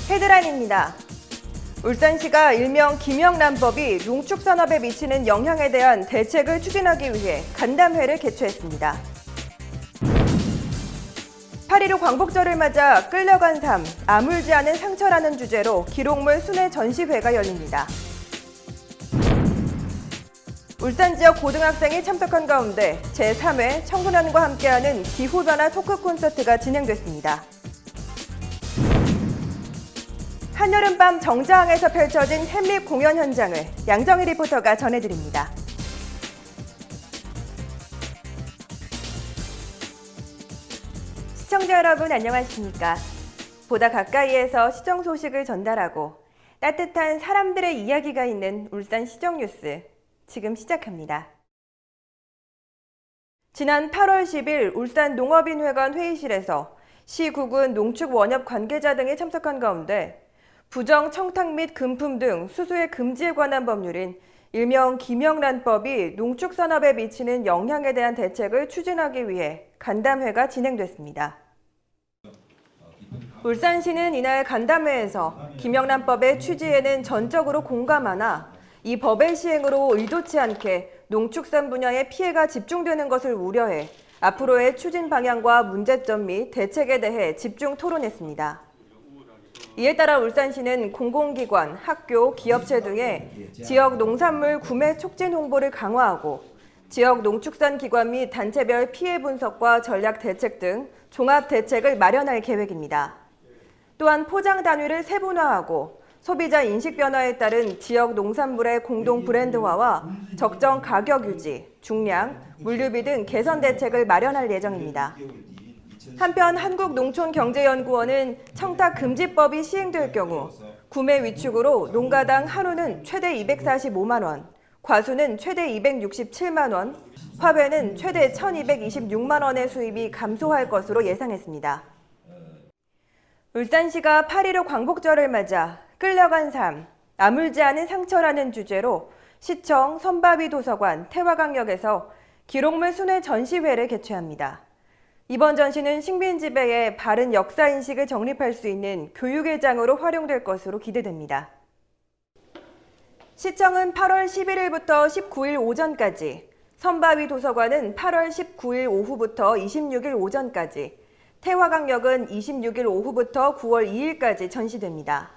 헤드라인입니다. 울산시가 일명 김영란법이 농축산업에 미치는 영향에 대한 대책을 추진하기 위해 간담회를 개최했습니다. 8.15 광복절을 맞아 끌려간 삶, 아물지 않은 상처라는 주제로 기록물 순회 전시회가 열립니다. 울산 지역 고등학생이 참석한 가운데 제3회 청소년과 함께하는 기후변화 토크 콘서트가 진행됐습니다. 한여름밤 정자항에서 펼쳐진 햄릿 공연 현장을 양정희 리포터가 전해드립니다. 시청자 여러분 안녕하십니까? 보다 가까이에서 시정 소식을 전달하고 따뜻한 사람들의 이야기가 있는 울산 시정 뉴스 지금 시작합니다. 지난 8월 10일 울산 농업인회관 회의실에서 시 국군 농축 원협 관계자 등이 참석한 가운데 부정 청탁 및 금품 등 수수의 금지에 관한 법률인 일명 김영란법이 농축산업에 미치는 영향에 대한 대책을 추진하기 위해 간담회가 진행됐습니다. 울산시는 이날 간담회에서 김영란법의 취지에는 전적으로 공감하나 이 법의 시행으로 의도치 않게 농축산 분야에 피해가 집중되는 것을 우려해 앞으로의 추진 방향과 문제점 및 대책에 대해 집중 토론했습니다. 이에 따라 울산시는 공공기관, 학교, 기업체 등의 지역 농산물 구매 촉진 홍보를 강화하고 지역 농축산 기관 및 단체별 피해 분석과 전략 대책 등 종합 대책을 마련할 계획입니다. 또한 포장 단위를 세분화하고 소비자 인식 변화에 따른 지역 농산물의 공동 브랜드화와 적정 가격 유지, 중량, 물류비 등 개선 대책을 마련할 예정입니다. 한편 한국농촌경제연구원은 청탁금지법이 시행될 경우 구매 위축으로 농가당 한우는 최대 245만 원, 과수는 최대 267만 원, 화훼는 최대 1,226만 원의 수입이 감소할 것으로 예상했습니다. 울산시가 8.15 광복절을 맞아 끌려간 삶, 아물지 않은 상처라는 주제로 시청, 선바위 도서관, 태화강역에서 기록물 순회 전시회를 개최합니다. 이번 전시는 식민지배의 바른 역사인식을 정립할 수 있는 교육의 장으로 활용될 것으로 기대됩니다. 시청은 8월 11일부터 19일 오전까지, 선바위 도서관은 8월 19일 오후부터 26일 오전까지, 태화강역은 26일 오후부터 9월 2일까지 전시됩니다.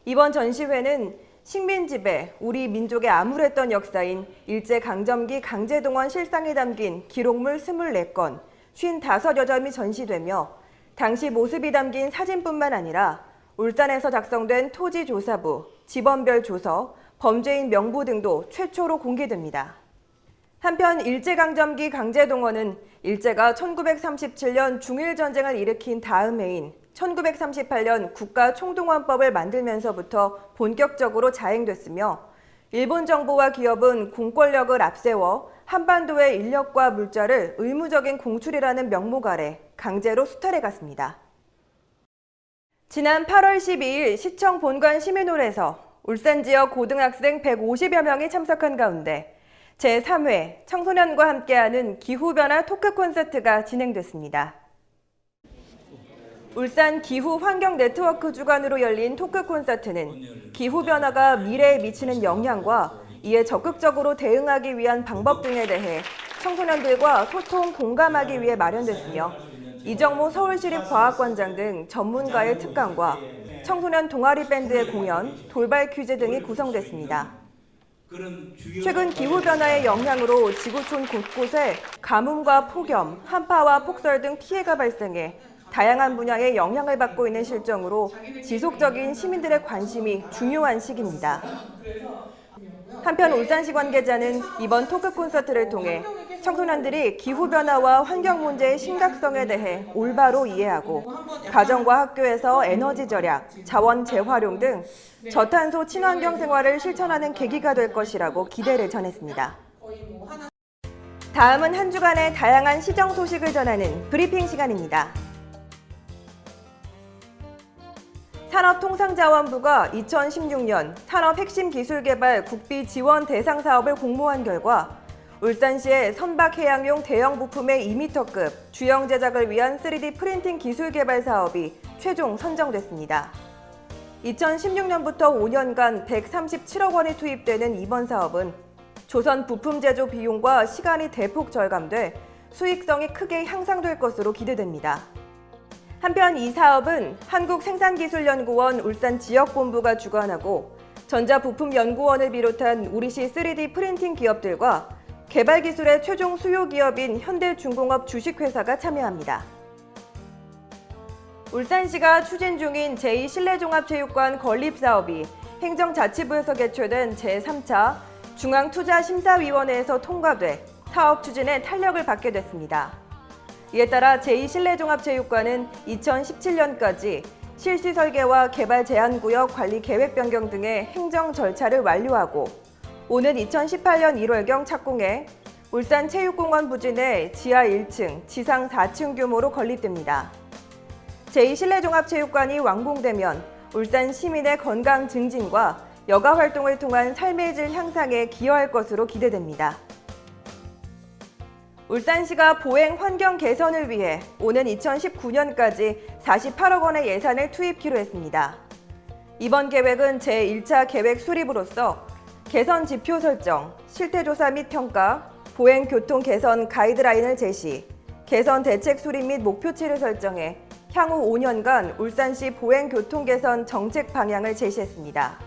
이번 전시회는 식민지배, 우리 민족의 암울했던 역사인 일제강점기 강제동원 실상이 담긴 기록물 24건, 55여 점이 전시되며 당시 모습이 담긴 사진뿐만 아니라 울산에서 작성된 토지조사부, 지번별 조서, 범죄인 명부 등도 최초로 공개됩니다. 한편 일제강점기 강제동원은 일제가 1937년 중일전쟁을 일으킨 다음 해인 1938년 국가총동원법을 만들면서부터 본격적으로 자행됐으며 일본 정부와 기업은 공권력을 앞세워 한반도의 인력과 물자를 의무적인 공출이라는 명목 아래 강제로 수탈해 갔습니다. 지난 8월 12일 시청 본관 시민홀에서 울산 지역 고등학생 150여 명이 참석한 가운데 제3회 청소년과 함께하는 기후변화 토크 콘서트가 진행됐습니다. 울산 기후환경네트워크 주관으로 열린 토크 콘서트는 기후변화가 미래에 미치는 영향과 이에 적극적으로 대응하기 위한 방법 등에 대해 청소년들과 소통, 공감하기 위해 마련됐으며 이정모 서울시립과학관장 등 전문가의 특강과 청소년 동아리 밴드의 공연, 돌발 퀴즈 등이 구성됐습니다. 최근 기후변화의 영향으로 지구촌 곳곳에 가뭄과 폭염, 한파와 폭설 등 피해가 발생해 다양한 분야에 영향을 받고 있는 실정으로 지속적인 시민들의 관심이 중요한 시기입니다. 한편 울산시 관계자는 이번 토크 콘서트를 통해 청소년들이 기후변화와 환경 문제의 심각성에 대해 올바로 이해하고 가정과 학교에서 에너지 절약, 자원 재활용 등 저탄소 친환경 생활을 실천하는 계기가 될 것이라고 기대를 전했습니다. 다음은 한 주간의 다양한 시정 소식을 전하는 브리핑 시간입니다. 산업통상자원부가 2016년 산업핵심기술개발 국비 지원 대상 사업을 공모한 결과 울산시의 선박해양용 대형 부품의 2m급 주형 제작을 위한 3D 프린팅 기술 개발 사업이 최종 선정됐습니다. 2016년부터 5년간 137억 원이 투입되는 이번 사업은 조선 부품 제조 비용과 시간이 대폭 절감돼 수익성이 크게 향상될 것으로 기대됩니다. 한편 이 사업은 한국생산기술연구원 울산 지역본부가 주관하고 전자부품연구원을 비롯한 우리시 3D 프린팅 기업들과 개발기술의 최종 수요 기업인 현대중공업 주식회사가 참여합니다. 울산시가 추진 중인 제2실내종합체육관 건립사업이 행정자치부에서 개최된 제3차 중앙투자심사위원회에서 통과돼 사업 추진에 탄력을 받게 됐습니다. 이에 따라 제2실내종합체육관은 2017년까지 실시 설계와 개발 제한구역 관리 계획 변경 등의 행정 절차를 완료하고 오는 2018년 1월경 착공해 울산체육공원 부지 내 지하 1층, 지상 4층 규모로 건립됩니다. 제2실내종합체육관이 완공되면 울산 시민의 건강 증진과 여가 활동을 통한 삶의 질 향상에 기여할 것으로 기대됩니다. 울산시가 보행 환경 개선을 위해 오는 2019년까지 48억 원의 예산을 투입키로 했습니다. 이번 계획은 제1차 계획 수립으로서 개선 지표 설정, 실태조사 및 평가, 보행 교통 개선 가이드라인을 제시, 개선 대책 수립 및 목표치를 설정해 향후 5년간 울산시 보행 교통 개선 정책 방향을 제시했습니다.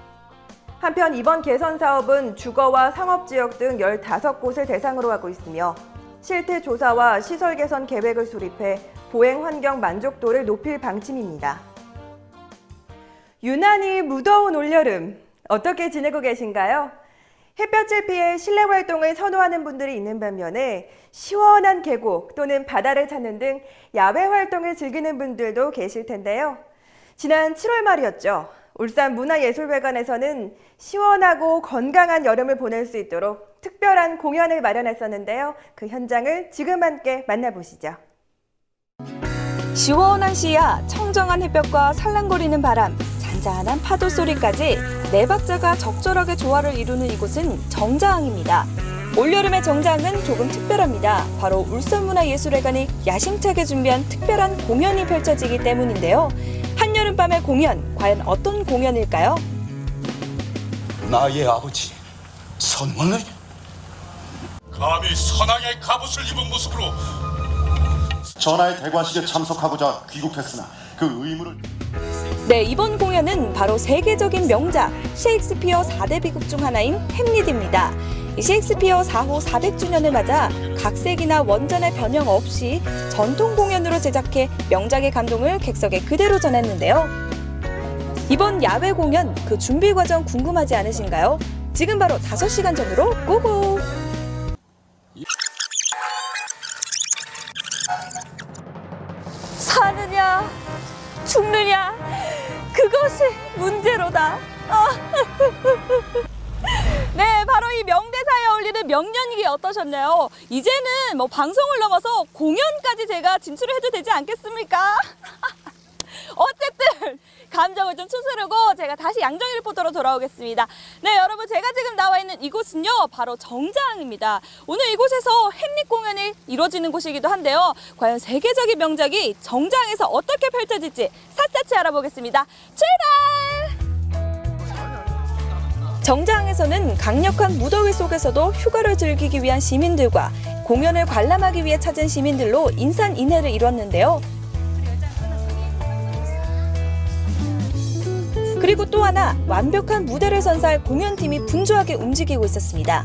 한편 이번 개선 사업은 주거와 상업지역 등 15곳을 대상으로 하고 있으며 실태 조사와 시설 개선 계획을 수립해 보행 환경 만족도를 높일 방침입니다. 유난히 무더운 올여름, 어떻게 지내고 계신가요? 햇볕을 피해 실내 활동을 선호하는 분들이 있는 반면에 시원한 계곡 또는 바다를 찾는 등 야외 활동을 즐기는 분들도 계실 텐데요. 지난 7월 말이었죠. 울산 문화예술회관에서는 시원하고 건강한 여름을 보낼 수 있도록 특별한 공연을 마련했었는데요. 그 현장을 지금 함께 만나보시죠. 시원한 시야, 청정한 햇볕과 살랑거리는 바람, 잔잔한 파도 소리까지 네 박자가 적절하게 조화를 이루는 이곳은 정자항입니다. 올여름의 정자항은 조금 특별합니다. 바로 울산문화예술회관이 야심차게 준비한 특별한 공연이 펼쳐지기 때문인데요. 한여름밤의 공연, 과연 어떤 공연일까요? 나의 아버지 선원을 감히 선왕의 갑옷을 입은 모습으로 전하의 대관식에 참석하고자 귀국했으나 그 의무를 네, 이번 공연은 바로 세계적인 명작 셰익스피어 4대 비극 중 하나인 햄릿입니다. 셰익스피어 4호 400주년을 맞아 각색이나 원전의 변형 없이 전통 공연으로 제작해 명작의 감동을 객석에 그대로 전했는데요. 이번 야외 공연 그 준비 과정 궁금하지 않으신가요? 지금 바로 5시간 전으로 고고! 사느냐, 죽느냐, 그것이 문제로다. 네, 바로 이 명대사에 어울리는 명년이기 어떠셨나요? 이제는 뭐 방송을 넘어서 공연까지 제가 진출을 해도 되지 않겠습니까? 어쨌든 감정을 좀 추스르고 제가 다시 양정희 리포터로 돌아오겠습니다. 네, 여러분 제가 지금 나와 있는 이곳은요 바로 정자항입니다. 오늘 이곳에서 햄릿 공연이 이루어지는 곳이기도 한데요. 과연 세계적인 명작이 정자항에서 어떻게 펼쳐질지 샅샅이 알아보겠습니다. 출발! 정자항에서는 강력한 무더위 속에서도 휴가를 즐기기 위한 시민들과 공연을 관람하기 위해 찾은 시민들로 인산인해를 이뤘는데요. 그리고 또 하나 완벽한 무대를 선사할 공연팀이 분주하게 움직이고 있었습니다.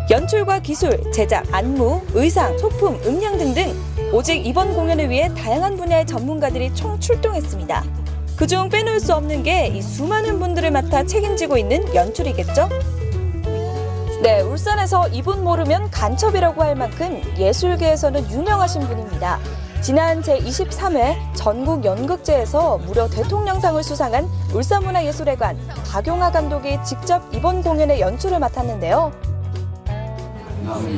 연출과 기술, 제작, 안무, 의상, 소품, 음향 등등 오직 이번 공연을 위해 다양한 분야의 전문가들이 총 출동했습니다. 그중 빼놓을 수 없는 게 이 수많은 분들을 맡아 책임지고 있는 연출이겠죠? 네, 울산에서 이분 모르면 간첩이라고 할 만큼 예술계에서는 유명하신 분입니다. 지난 제23회 전국 연극제에서 무려 대통령상을 수상한 울산문화예술회관 박용하 감독이 직접 이번 공연의 연출을 맡았는데요.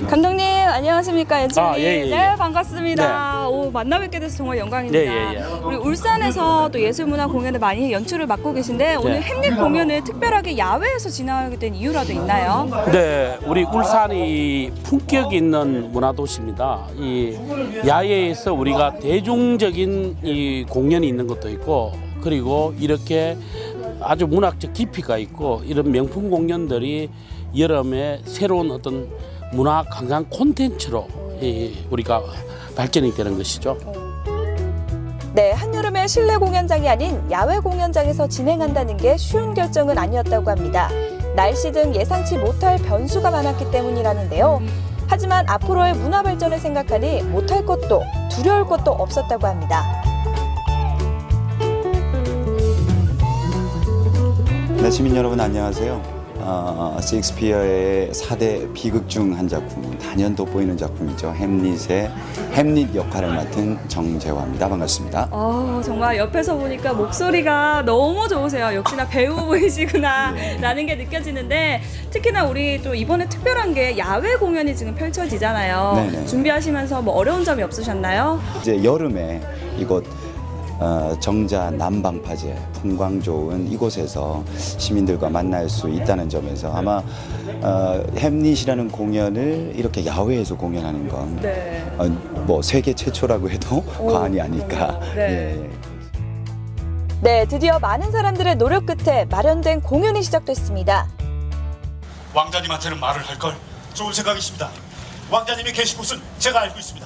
감독님 안녕하십니까, 연출님. 예. 네, 반갑습니다. 네. 오, 만나 뵙게 돼서 정말 영광입니다. 예. 우리 울산에서 또 예술문화 공연을 많이 연출을 맡고 계신데 오늘 햄릿 공연을 특별하게 야외에서 진행하게 된 이유라도 있나요? 네, 우리 울산이 품격 있는 문화도시입니다. 이 야외에서 우리가 대중적인 이 공연이 있는 것도 있고, 그리고 이렇게 아주 문학적 깊이가 있고 이런 명품 공연들이 여름에 새로운 어떤 문화 관광 콘텐츠로 우리가 발전이 되는 것이죠. 네, 한여름에 실내 공연장이 아닌 야외 공연장에서 진행한다는 게 쉬운 결정은 아니었다고 합니다. 날씨 등 예상치 못할 변수가 많았기 때문이라는데요. 하지만 앞으로의 문화 발전을 생각하니 못할 것도 두려울 것도 없었다고 합니다. 네, 시민 여러분 안녕하세요. 셰익스피어의 4대 비극 중 한 작품, 단연 돋보이는 작품이죠. 햄릿의 햄릿 역할을 맡은 정재화입니다. 반갑습니다. 정말 옆에서 보니까 목소리가 너무 좋으세요. 역시나 배우 보이시구나 라는 게 느껴지는데 특히나 우리 또 이번에 특별한 게 야외 공연이 지금 펼쳐지잖아요. 네네. 준비하시면서 뭐 어려운 점이 없으셨나요? 이제 여름에 이곳 정자 남방파제 풍광 좋은 이곳에서 시민들과 만날 수 있다는 점에서 아마 햄릿이라는 공연을 이렇게 야외에서 공연하는 건 네. 뭐 세계 최초라고 해도 과언이 아닐까. 네. 예. 네, 드디어 많은 사람들의 노력 끝에 마련된 공연이 시작됐습니다. 왕자님한테는 말을 할 걸. 좋은 생각이십니다. 왕자님이 계신 곳은 제가 알고 있습니다.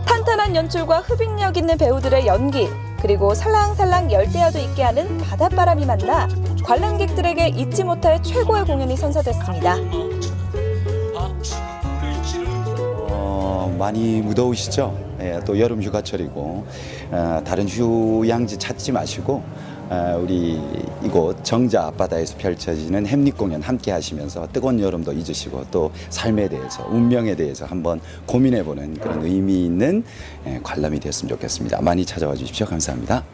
탄탄한 연출과 흡입력 있는 배우들의 연기, 그리고 살랑살랑 열대야도 있게 하는 바닷바람이 만나 관람객들에게 잊지 못할 최고의 공연이 선사됐습니다. 많이 무더우시죠? 예, 또 여름 휴가철이고 다른 휴양지 찾지 마시고 우리 이곳 정자 앞바다에서 펼쳐지는 햄릿 공연 함께 하시면서 뜨거운 여름도 잊으시고 또 삶에 대해서 운명에 대해서 한번 고민해보는 그런 의미 있는 관람이 되었으면 좋겠습니다. 많이 찾아와 주십시오. 감사합니다.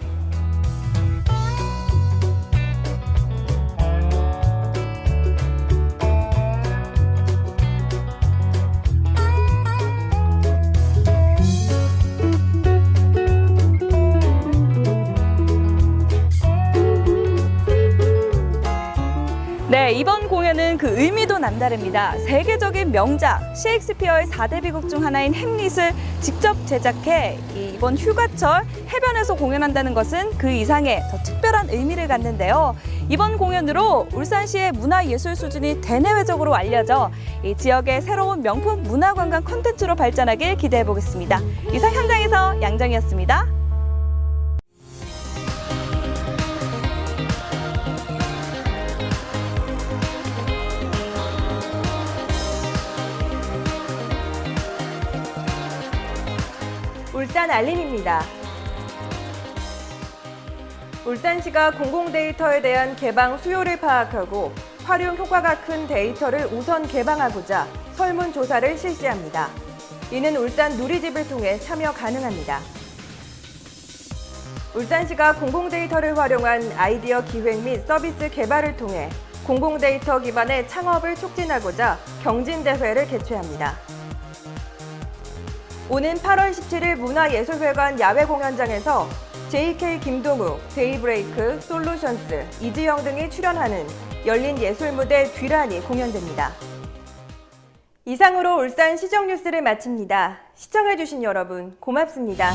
네, 이번 공연은 그 의미도 남다릅니다. 세계적인 명작, 셰익스피어의 4대 비극 중 하나인 햄릿을 직접 제작해 이번 휴가철 해변에서 공연한다는 것은 그 이상의 더 특별한 의미를 갖는데요. 이번 공연으로 울산시의 문화예술 수준이 대내외적으로 알려져 이 지역의 새로운 명품 문화관광 콘텐츠로 발전하길 기대해 보겠습니다. 이상 현장에서 양정이었습니다. 울산 알림입니다. 울산시가 공공데이터에 대한 개방 수요를 파악하고 활용 효과가 큰 데이터를 우선 개방하고자 설문조사를 실시합니다. 이는 울산 누리집을 통해 참여 가능합니다. 울산시가 공공데이터를 활용한 아이디어 기획 및 서비스 개발을 통해 공공데이터 기반의 창업을 촉진하고자 경진대회를 개최합니다. 오는 8월 17일 문화예술회관 야외공연장에서 JK 김동욱, 데이브레이크, 솔루션스, 이지영 등이 출연하는 열린 예술무대 뒤란이 공연됩니다. 이상으로 울산 시정뉴스를 마칩니다. 시청해주신 여러분 고맙습니다.